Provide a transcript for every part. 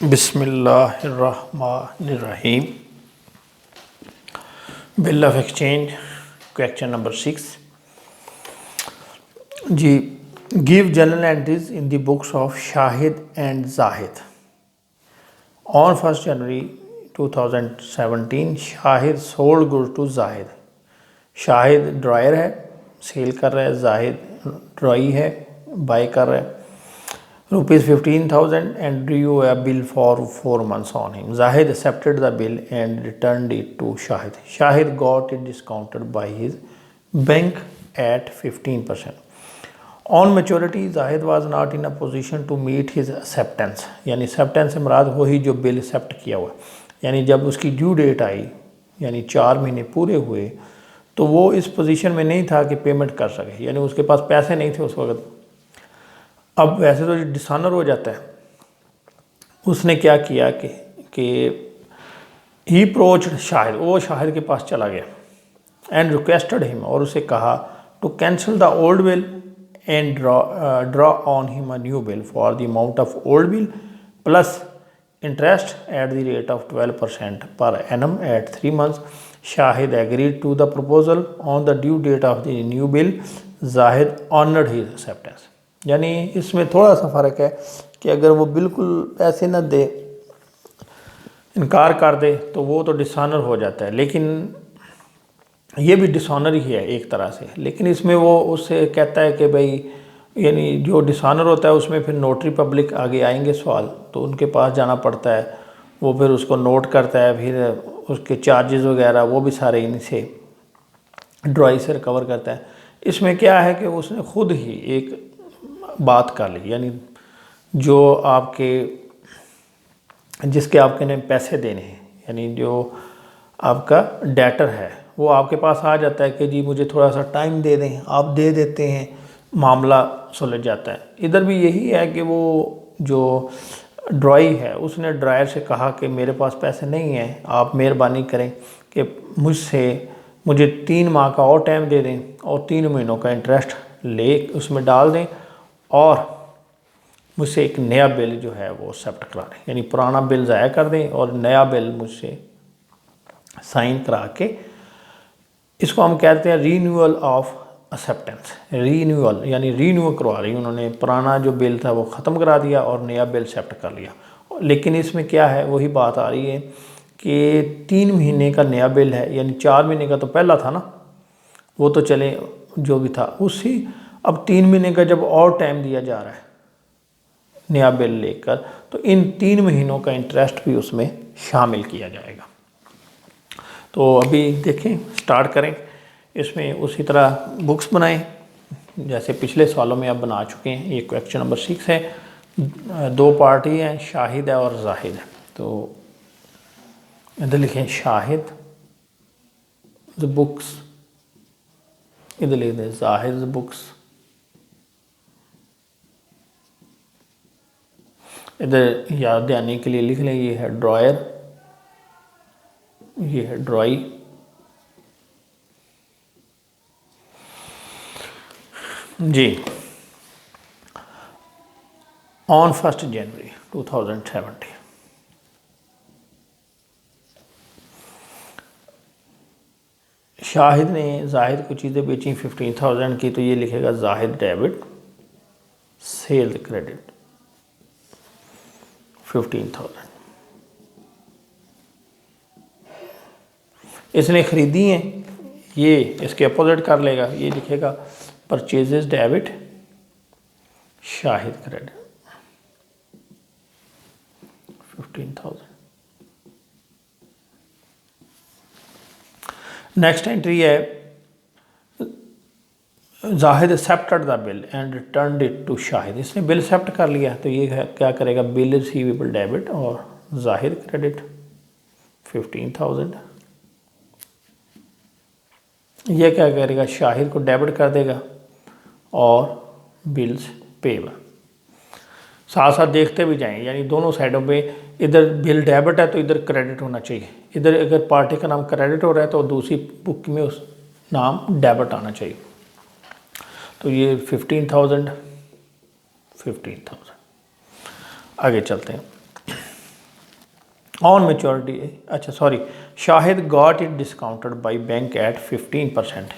बिस्मिल्लाहिर्रहमानिर्रहीम। Bill of exchange question number 6 जी। Give general entries in the books of Shahid and Zahid. On 1 January 2017 Shahid sold goods to Zahid. Shahid drawer है, sell कर रहा है, Zahid dry है, बाय कर रहा है। ₹15,000 and drew a bill for 4 months on him. Zahid accepted the bill and returned it to Shahid. Shahid got it discounted by his bank at 15%. On maturity, Zahid was not in a position to meet his acceptance. यानी acceptance से मुराद वही जो bill accept किया हुआ, यानी जब उसकी due date आई यानी 4 महीने पूरे हुए तो वो इस पोजीशन में नहीं था कि पेमेंट कर सके, यानी उसके पास पैसे नहीं थे उस वक्त। अब वैसे तो डिसऑनर हो जाता है। उसने क्या किया कि ही अप्रोच्ड शाहिद, वो शाहिद के पास चला गया एंड रिक्वेस्टेड हिम, और उसे कहा to cancel the old bill and draw on him a new bill for the amount of old bill plus interest at the rate of 12% per annum at 3 months. Shahid agreed to the proposal on the due date of the new bill. Zahid honoured his acceptance. यानी इसमें थोड़ा सा फ़र्क है कि अगर वो बिल्कुल पैसे न दे, इनकार कर दे, तो वो तो डिसऑनर हो जाता है, लेकिन ये भी डिसऑनर ही है एक तरह से। लेकिन इसमें वो उससे कहता है कि भाई, यानी जो डिसऑनर होता है उसमें फिर नोटरी पब्लिक आगे आएंगे सवाल, तो उनके पास जाना पड़ता है, वो फिर उसको नोट करता है, फिर उसके चार्जेस वगैरह वो भी सारे इनसे ड्राई से रिकवर करता है। इसमें क्या है कि उसने खुद ही एक बात कर ली, यानी जो जिसके आपके ने पैसे देने हैं, यानी जो आपका डेटर है, वो आपके पास आ जाता है कि जी मुझे थोड़ा सा टाइम दे दें, आप दे देते हैं, मामला सुलझ जाता है। इधर भी यही है कि वो जो ड्राई है उसने ड्रायर से कहा कि मेरे पास पैसे नहीं हैं, आप मेहरबानी करें कि मुझे 3 माह का और टाइम दे दें और 3 महीनों का इंटरेस्ट ले उसमें डाल दें और मुझसे एक नया बिल जो है वो एक्सेप्ट करा दें, यानी पुराना बिल ज़ाया कर दें और नया बिल मुझसे साइन करा के, इसको हम कहते हैं रीन्यूअल ऑफ एक्सेप्टेंस। रीन्यूअल यानी रीन्यू करवा रही, उन्होंने पुराना जो बिल था वो ख़त्म करा दिया और नया बिल एक्सेप्ट कर लिया। लेकिन इसमें क्या है, वही बात आ रही है कि 3 महीने का नया बिल है, यानी 4 महीने का तो पहला था ना, वो तो चले जो भी था उसी, अब 3 महीने का जब और टाइम दिया जा रहा है नया बिल लेकर, तो इन 3 महीनों का इंटरेस्ट भी उसमें शामिल किया जाएगा। तो अभी देखें, स्टार्ट करें। इसमें उसी तरह बुक्स बनाएं जैसे पिछले सालों में आप बना चुके हैं। ये क्वेश्चन नंबर 6 है, 2 पार्टी हैं, शाहिद है और जाहिद है। तो इधर लिखें शाहिद द बुक्स, इधर लिख दें जाहिद द बुक्स, इधर याद दिलाने के लिए लिख लें ये है ड्रायर, ये है dry. Ji, on 1 January 2017 Shahid ने जाहिद को चीज़ें बेची 15,000 की, तो ये लिखेगा जाहिद डेबिट सेल क्रेडिट 15,000। इसने ख़रीदी हैं, ये इसके अपोजिट कर लेगा, ये लिखेगा purchases debit Shahid credit 15,000। Next entry है Zahid accepted the bill and returned it to Shahid. इसने बिल एक्सेप्ट कर लिया, तो ये क्या करेगा, बिल रिसीवेबल डेबिट और जाहिद क्रेडिट 15,000। ये क्या करेगा, शाहिद को डेबिट कर देगा और बिल्स पेबल। साथ साथ देखते भी जाएं, यानी दोनों साइडों पे, इधर बिल डेबिट है तो इधर क्रेडिट होना चाहिए, इधर अगर पार्टी का नाम क्रेडिट हो रहा है तो दूसरी बुक में उस नाम डेबिट आना चाहिए। तो ये 15,000 आगे चलते हैं। ऑन मेच्योरिटी, अच्छा sorry, Shahid got it discounted by bank at 15%।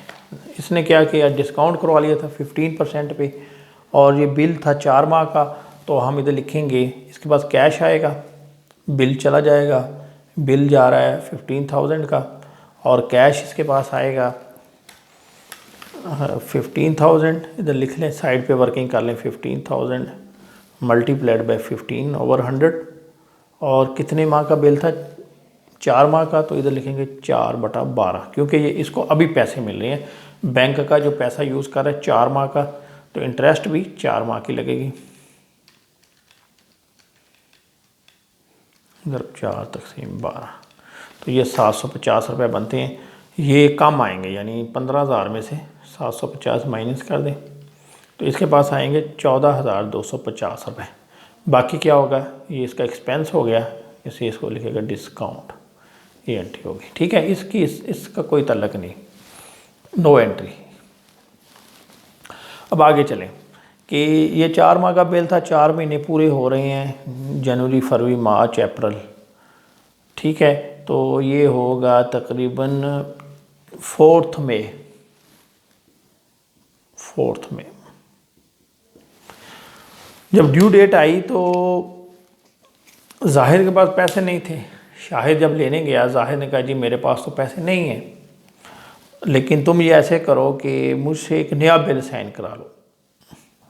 इसने क्या किया, डिस्काउंट करवा लिया था 15% पे, और ये बिल था 4 माह का। तो हम इधर लिखेंगे, इसके पास कैश आएगा, बिल चला जाएगा, बिल जा रहा है 15,000 का, और कैश इसके पास आएगा 15,000। इधर लिख लें, साइड पे वर्किंग कर लें, 15,000 मल्टीप्लाइड बाई 15/100। और कितने माह का बिल था, 4 माह का, तो इधर लिखेंगे 4/12, क्योंकि ये इसको अभी पैसे मिल रहे हैं। बैंक का जो पैसा यूज़ कर रहा है 4 माह का, तो इंटरेस्ट भी 4 माह की लगेगी। इधर 4 तक़सीम 12, तो ये 750 रुपये बनते हैं। ये कम आएंगे, यानी 15,000 में से 750 माइनस कर दें तो इसके पास आएंगे 14,250 रुपये। बाकी क्या होगा, ये इसका एक्सपेंस हो गया, इसे इसको लिखेगा डिस्काउंट, ये एंट्री होगी। ठीक है, इसका कोई तल्लक नहीं, नो एंट्री। अब आगे चलें कि ये 4 माह का बिल था, 4 महीने पूरे हो रहे हैं, जनवरी, फरवरी, मार्च, अप्रैल। ठीक है, तो ये होगा तकरीबन 4 मई। जब ड्यू डेट आई तो जाहिर के पास पैसे नहीं थे। शाहिद जब लेने गया, जाहिर ने कहा जी मेरे पास तो पैसे नहीं हैं, लेकिन तुम ये ऐसे करो कि मुझसे एक नया बिल साइन करा लो,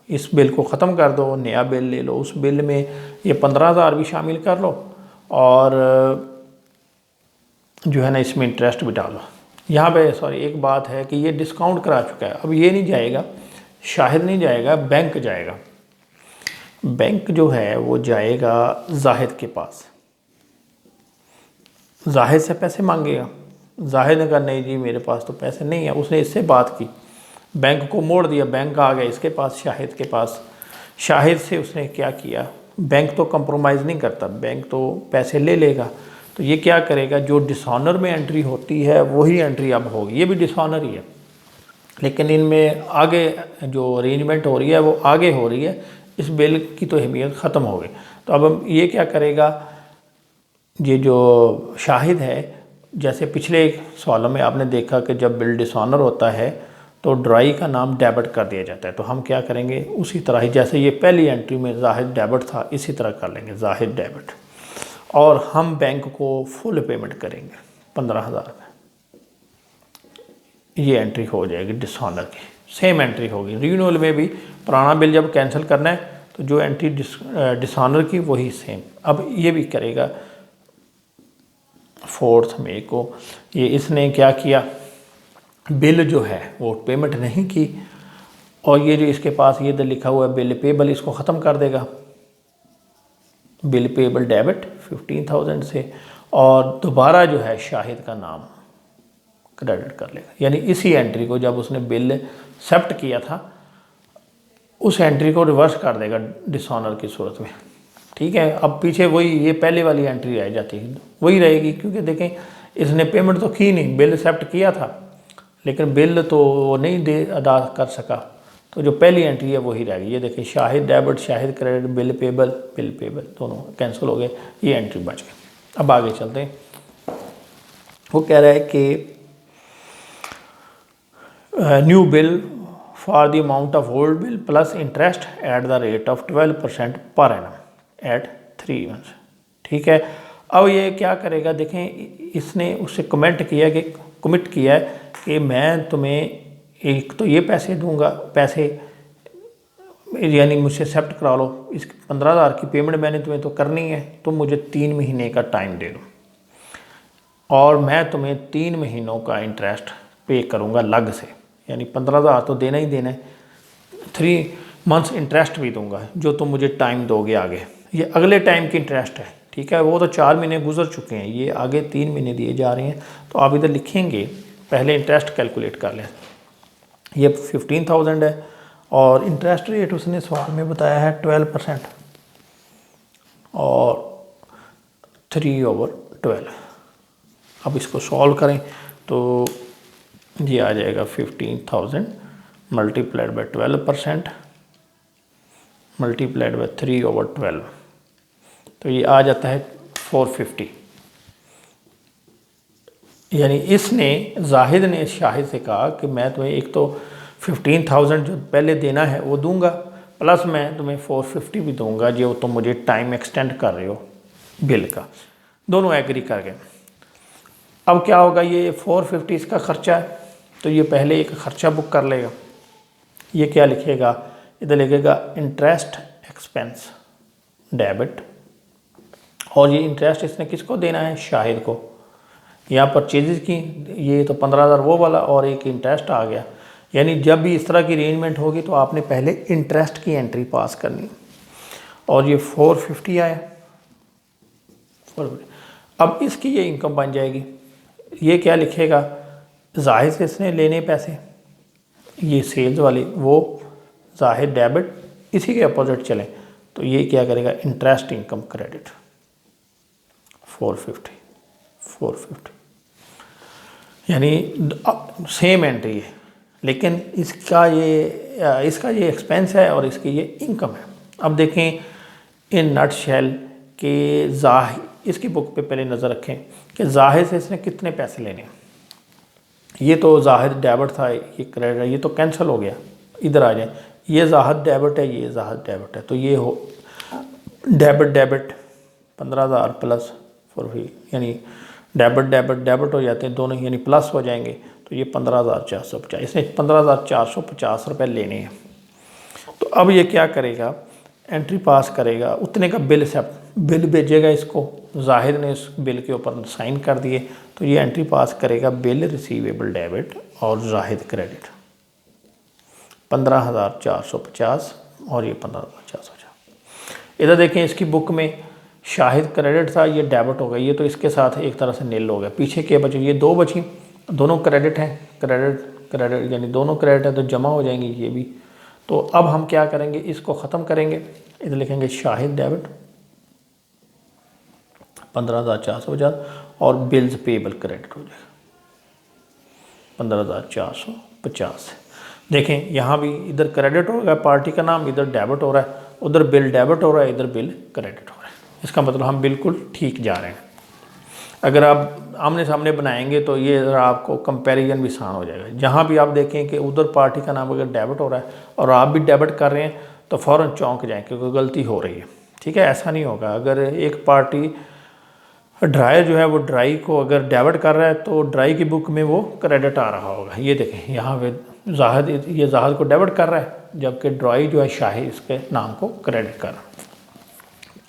इस बिल को ख़त्म कर दो, नया बिल ले लो, उस बिल में ये 15,000 भी शामिल कर लो, और जो है ना इसमें इंटरेस्ट भी डालो। यहाँ पे सॉरी एक बात है कि ये डिस्काउंट करा चुका है, अब ये नहीं जाएगा, शाहिद नहीं जाएगा, बैंक जाएगा। बैंक जो है वो जाएगा जाहिद के पास, जाहिद से पैसे मांगेगा। जाहिद ने कहा नहीं जी मेरे पास तो पैसे नहीं है, उसने इससे बात की, बैंक को मोड़ दिया, बैंक आ गया इसके पास, शाहिद के पास। शाहिद से उसने क्या किया, बैंक तो कंप्रोमाइज़ नहीं करता, बैंक तो पैसे ले लेगा। तो ये क्या करेगा, जो डिसऑनर में एंट्री होती है वही एंट्री अब होगी, ये भी डिसऑनर ही है, लेकिन इनमें आगे जो अरेंजमेंट हो रही है वो आगे हो रही है, इस बिल की तो अहमियत ख़त्म हो गई। तो अब ये क्या करेगा, ये जो शाहिद है, जैसे पिछले सवालों में आपने देखा कि जब बिल डिसऑनर होता है तो ड्राई का नाम डेबिट कर दिया जाता है, तो हम क्या करेंगे उसी तरह ही, जैसे ये पहली एंट्री में जाहिद डेबिट था, इसी तरह कर लेंगे जाहिद डेबिट, और हम बैंक को फुल पेमेंट करेंगे 15,000 रुपये। ये एंट्री हो जाएगी डिसऑनर की, सेम एंट्री होगी। रिन्यूअल में भी पुराना बिल जब कैंसिल करना है तो जो एंट्री डिसऑनर की वही सेम। अब ये भी करेगा 4 मई को। ये इसने क्या किया, बिल जो है वो पेमेंट नहीं की, और ये जो इसके पास ये इधर लिखा हुआ है बिल पेबल, इसको ख़त्म कर देगा, बिल पेबल डेबिट 15,000 से, और दोबारा जो है शाहिद का नाम क्रेडिट कर लेगा। यानी इसी एंट्री को जब उसने बिल एक्सेप्ट किया था उस एंट्री को रिवर्स कर देगा डिसऑनर की सूरत में। ठीक है, अब पीछे वही ये पहले वाली एंट्री रह जाती है, वही रहेगी, क्योंकि देखें इसने पेमेंट तो की नहीं, बिल एक्सेप्ट किया था लेकिन बिल तो वो नहीं दे अदा कर सका, तो जो पहली एंट्री है वही रहेगी। ये देखें Shahid debit, Shahid credit, bill payable दोनों कैंसिल हो गए, ये एंट्री बच गई। अब आगे चलते हैं, वो कह रहा है कि new bill for the amount of old bill plus interest at the rate of 12% per annum at 3 months. ठीक है, अब ये क्या करेगा, देखें इसने उससे कमिट किया है कि मैं तुम्हें एक तो ये पैसे दूंगा, पैसे यानी मुझसे एक्सेप्ट करा लो, इस 15,000 की पेमेंट मैंने तुम्हें तो करनी है, तुम मुझे 3 महीने का टाइम दे दो, और मैं तुम्हें 3 महीनों का इंटरेस्ट पे करूँगा अलग से, यानी 15,000 तो देना ही देना है, 3 मंथ्स इंटरेस्ट भी दूंगा जो तुम मुझे टाइम दोगे आगे। ये अगले टाइम की इंटरेस्ट है, ठीक है, वो तो 4 महीने गुजर चुके हैं, ये आगे 3 महीने दिए जा रहे हैं। तो आप इधर लिखेंगे, पहले इंटरेस्ट कैलकुलेट कर लें, ये 15,000 है, और इंटरेस्ट रेट उसने सवाल में बताया है 12% और 3/12। अब इसको सॉल्व करें तो ये आ जाएगा 15,000 मल्टीप्लाइड बाई 12% मल्टीप्लाइड बाई 3/12, तो ये आ जाता है 450। यानी इसने जाहिद ने शाहिद से कहा कि मैं तुम्हें एक तो 15,000 जो पहले देना है वो दूंगा, प्लस मैं तुम्हें 450 भी दूंगा जो तुम मुझे टाइम एक्सटेंड कर रहे हो बिल का। दोनों एग्री कर गए। अब क्या होगा, ये 450 इसका खर्चा है तो ये पहले एक खर्चा बुक कर लेगा। ये क्या लिखेगा, इधर लिखेगा इंटरेस्ट एक्सपेंस डेबिट, और ये इंटरेस्ट इसने किसको देना है, शाहिद को। यहाँ परचेजेस की ये तो 15,000 वो वाला और एक इंटरेस्ट आ गया। यानी जब भी इस तरह की अरेंजमेंट होगी तो आपने पहले इंटरेस्ट की एंट्री पास करनी। और ये 450 आया, अब इसकी ये इनकम बन जाएगी। ये क्या लिखेगा, जाहिद से इसने लेने पैसे, ये सेल्स वाली, वो जाहिद डेबिट, इसी के अपोजिट चलें तो ये क्या करेगा, इंटरेस्ट इनकम क्रेडिट 450 यानी सेम एंट्री है, लेकिन इसका ये एक्सपेंस है और इसकी ये इनकम है। अब देखें इन नट शेल के इसकी बुक पे पहले नज़र रखें कि जाहिद से इसने कितने पैसे लेने। ये तो जाहिद डेबिट था, ये क्रेडिट है, ये तो कैंसिल हो गया। इधर आ जाए, ये जाहिद डेबिट है, ये जाहिद डेबिट है, तो ये हो डेबिट 15,000 प्लस 450, यानी डेबिट हो जाते हैं दोनों, यानी प्लस हो जाएंगे। तो ये 15,450, इसने 15,450 रुपये लेने हैं। तो अब ये क्या करेगा, एंट्री पास करेगा, उतने का बिल भेजेगा इसको। जाहिद ने इस बिल के ऊपर साइन कर दिए तो ये एंट्री पास करेगा, बिल रिसीवेबल डेबिट और जाहिद क्रेडिट 15,450 और ये 15,450। इधर देखें इसकी बुक में शाहिद क्रेडिट था, ये डेबिट हो गया, ये तो इसके साथ एक तरह से नील हो गया। पीछे के बचे, ये दो बची, दोनों क्रेडिट हैं, क्रेडिट यानी दोनों क्रेडिट है तो जमा हो जाएंगी ये भी। तो अब हम क्या करेंगे, इसको ख़त्म करेंगे। इधर लिखेंगे शाहिद डेबिट 15,450 और बिल्स पेबल क्रेडिट हो जाएगा 15,450। देखें यहाँ भी इधर क्रेडिट हो गया पार्टी का नाम, इधर डेबिट हो रहा है, उधर बिल डेबिट हो रहा है, इधर बिल क्रेडिट हो रहा है। इसका मतलब हम बिल्कुल ठीक जा रहे हैं। अगर आप आमने सामने बनाएंगे तो ये ज़रा आपको कंपैरिजन भी आसान हो जाएगा। जहाँ भी आप देखें कि उधर पार्टी का नाम अगर डेबिट हो रहा है और आप भी डेबिट कर रहे हैं तो फ़ौरन चौंक जाएं कि कोई गलती हो रही है। ठीक है, ऐसा नहीं होगा। अगर एक पार्टी ड्राई जो है वो ड्राई को अगर डेबिट कर रहा है तो ड्राई की बुक में वो क्रेडिट आ रहा होगा। ये देखें यहाँ पे जाहिद को डेबिट कर रहा है, जबकि ड्राई जो है शाहिद इसके नाम को क्रेडिट कर रहा है।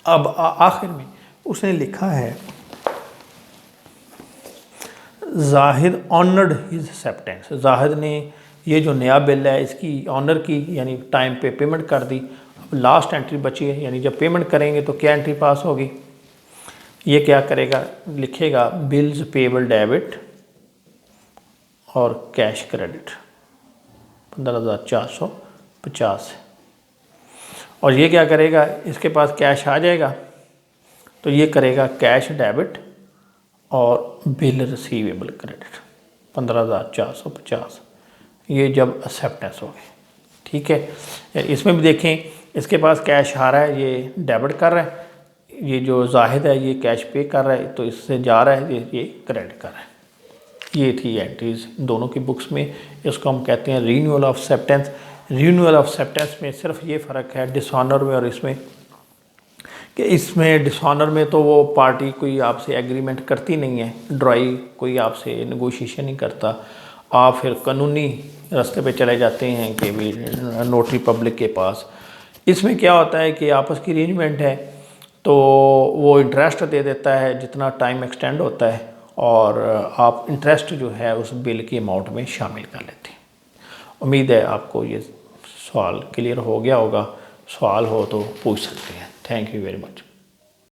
अब आखिर में उसने लिखा है Zahid honoured his acceptance. Zahid ने ये जो नया बिल है इसकी ऑनर की, यानी टाइम पे पेमेंट कर दी। अब लास्ट एंट्री बची है, यानी जब पेमेंट करेंगे तो क्या एंट्री पास होगी, ये क्या करेगा, लिखेगा बिल्स पेबल डेबिट और कैश क्रेडिट 15,450। और ये क्या करेगा, इसके पास कैश आ जाएगा तो ये करेगा कैश डेबिट और बिल रिसीवेबल क्रेडिट 15,450। ये जब एक्सेप्टेंस हो गई, ठीक है। इसमें भी देखें इसके पास कैश आ रहा है, ये डेबिट कर रहा है, ये जो जाहिद है ये कैश पे कर रहा है तो इससे जा रहा है, ये क्रेडिट कर रहा है। ये थी एंट्रीज दोनों की बुक्स में। इसको हम कहते हैं renewal of acceptance. Renewal of acceptance में सिर्फ ये फ़र्क है डिसऑनर में और इसमें, कि इसमें डिसऑनर में तो वो पार्टी कोई आपसे एग्रीमेंट करती नहीं है, ड्राई कोई आपसे नेगोशिएशन नहीं करता, आप फिर कानूनी रास्ते पे चले जाते हैं कि भी नोटरी पब्लिक के पास। इसमें क्या होता है कि आपस की अरेंजमेंट है तो वो इंटरेस्ट दे देता है जितना टाइम एक्सटेंड होता है, और आप इंटरेस्ट जो है उस बिल की अमाउंट में शामिल कर लेते हैं। उम्मीद है आपको ये सवाल क्लियर हो गया होगा। सवाल हो तो पूछ सकते हैं। Thank you very much.